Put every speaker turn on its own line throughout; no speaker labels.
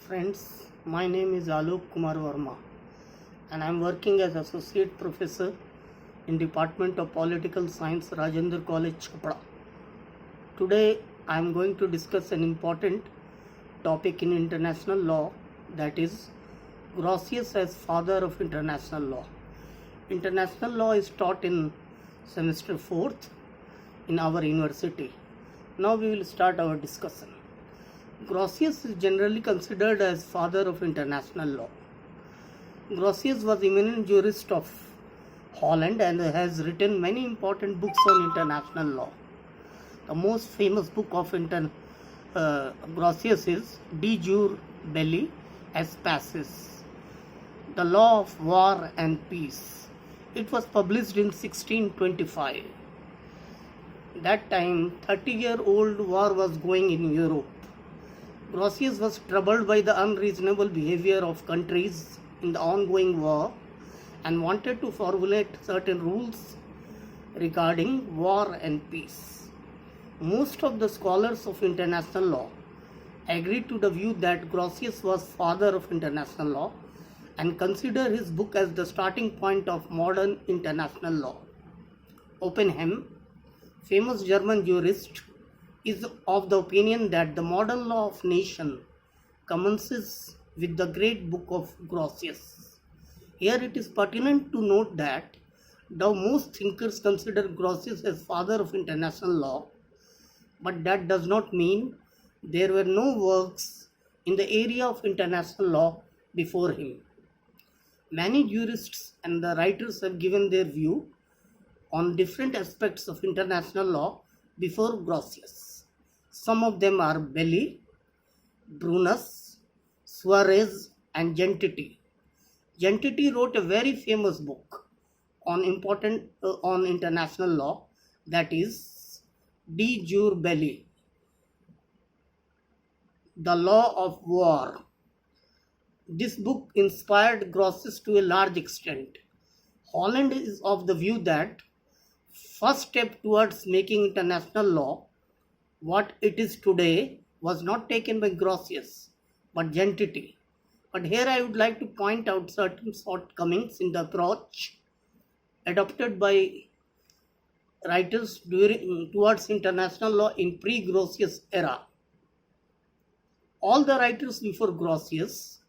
Friends, my name is Alok Kumar Verma and I am working as Associate Professor in Department of Political Science, Rajendra College, Chhapra. Today I am going to discuss an important topic in international law, that is Grotius as father of international law. International law is taught in semester 4th in our university. Now we will start our discussion. Grotius is generally considered as father of international law. Grotius was eminent jurist of Holland and has written many important books on international law. The most famous book of Grotius is De Jure Belli et Pacis, The Law of War and Peace. It was published in 1625. That time, 30-year-old war was going in Europe. Grotius was troubled by the unreasonable behavior of countries in the ongoing war and wanted to formulate certain rules regarding war and peace. Most of the scholars of international law agreed to the view that Grotius was father of international law and consider his book as the starting point of modern international law. Oppenheim, famous German jurist, is of the opinion that the modern law of nation commences with the great book of Grotius. Here it is pertinent to note that though most thinkers consider Grotius as father of international law, but that does not mean there were no works in the area of international law before him. Many jurists and the writers have given their view on different aspects of international law before Grotius. Some of them are Belli, Brunus, Suarez, and Gentiti. Gentiti wrote a very famous book on international law, that is De Jure Belli, The Law of War. This book inspired Grotius to a large extent. Holland is of the view that first step towards making international law what it is today was not taken by Grotius but Gentiti. But here I would like to point out certain shortcomings in the approach adopted by writers towards international law in pre-Grotius era. All the writers before Grotius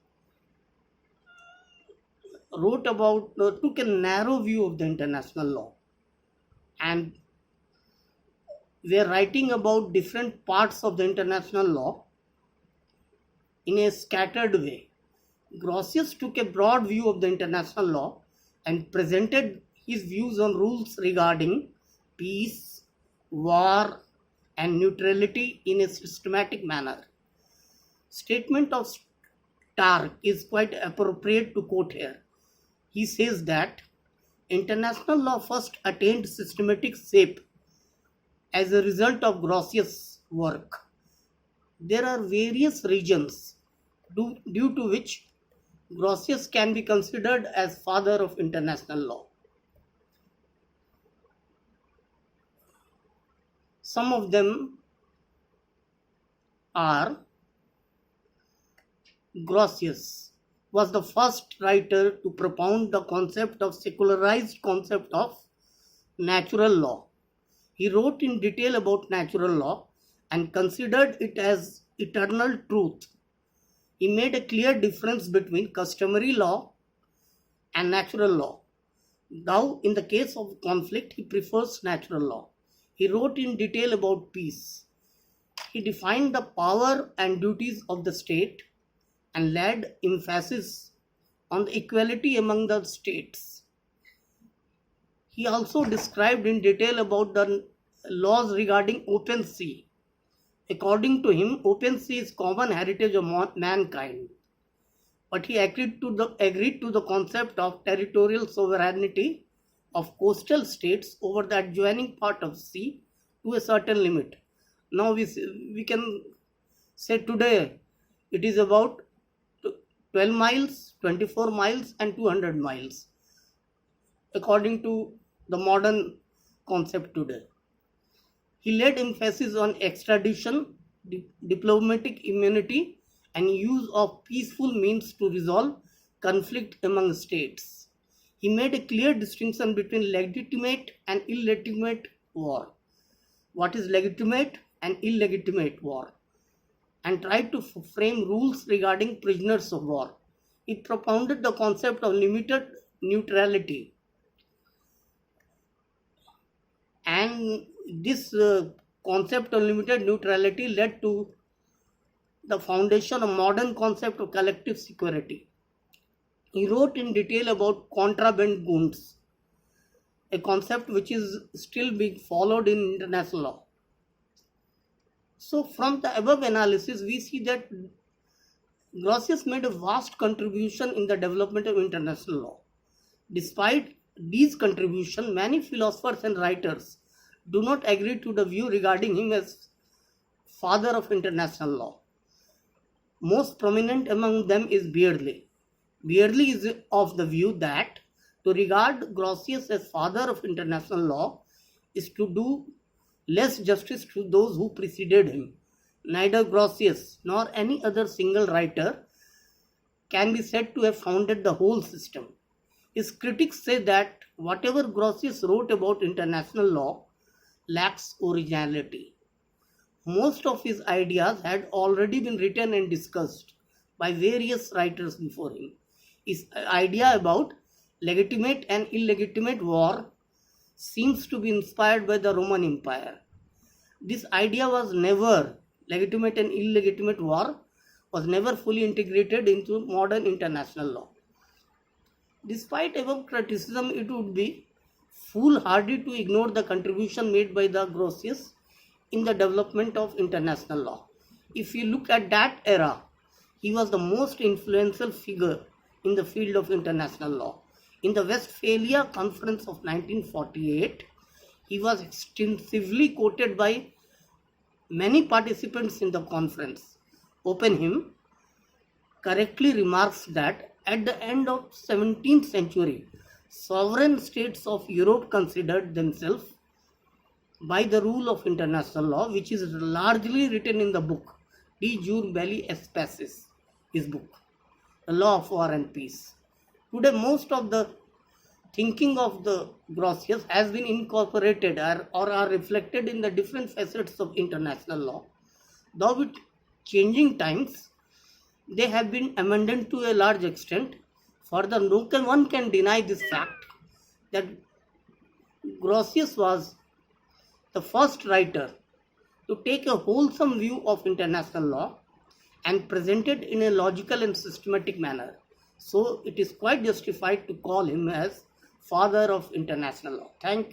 took a narrow view of the international law and were writing about different parts of the international law in a scattered way. Grotius took a broad view of the international law and presented his views on rules regarding peace, war, and neutrality in a systematic manner. Statement of Stark is quite appropriate to quote here. He says that international law first attained systematic shape as a result of Grotius' work. There are various reasons due to which Grotius can be considered as father of international law. Some of them are: Grotius was the first writer to propound the concept of secularized concept of natural law. He wrote in detail about natural law and considered it as eternal truth. He made a clear difference between customary law and natural law. Though in the case of conflict, he prefers natural law. He wrote in detail about peace. He defined the power and duties of the state and laid emphasis on the equality among the states. He also described in detail about the laws regarding open sea. According to him, open sea is common heritage of mankind. But he agreed to the concept of territorial sovereignty of coastal states over the adjoining part of sea to a certain limit. Now we can say today it is about 12 miles, 24 miles, and 200 miles, according to the modern concept today. He laid emphasis on extradition, diplomatic immunity, and use of peaceful means to resolve conflict among states. He made a clear distinction between legitimate and illegitimate war. What is legitimate and illegitimate war? And tried to frame rules regarding prisoners of war. He propounded the concept of limited neutrality, and this concept of limited neutrality led to the foundation of modern concept of collective security. He wrote in detail about contraband a concept which is still being followed in international law. So from the above analysis, we see that Grotius made a vast contribution in the development of international law. Despite these contributions, many philosophers and writers do not agree to the view regarding him as father of international law. Most prominent among them is Beardley. Beardley is of the view that to regard Grotius as father of international law is to do less justice to those who preceded him. Neither Grotius nor any other single writer can be said to have founded the whole system. His critics say that whatever Grotius wrote about international law lacks originality. Most of his ideas had already been written and discussed by various writers before him. His idea about legitimate and illegitimate war seems to be inspired by the Roman Empire. This idea was never, legitimate and illegitimate war was never fully integrated into modern international law. Despite above criticism, it would be foolhardy to ignore the contribution made by the Grotius in the development of international law. If you look at that era, he was the most influential figure in the field of international law. In the Westphalia Conference of 1948, he was extensively quoted by many participants in the conference. Oppenheim correctly remarks that at the end of 17th century, sovereign states of Europe considered themselves by the rule of international law, which is largely written in the book De Jure Belli et Pacis, his book, The Law of War and Peace. Today, most of the thinking of the Grotius has been incorporated or are reflected in the different facets of international law. Though with changing times, they have been amended to a large extent. Further, no one can deny this fact that Grotius was the first writer to take a wholesome view of international law and present it in a logical and systematic manner. So it is quite justified to call him as father of international law. Thank you.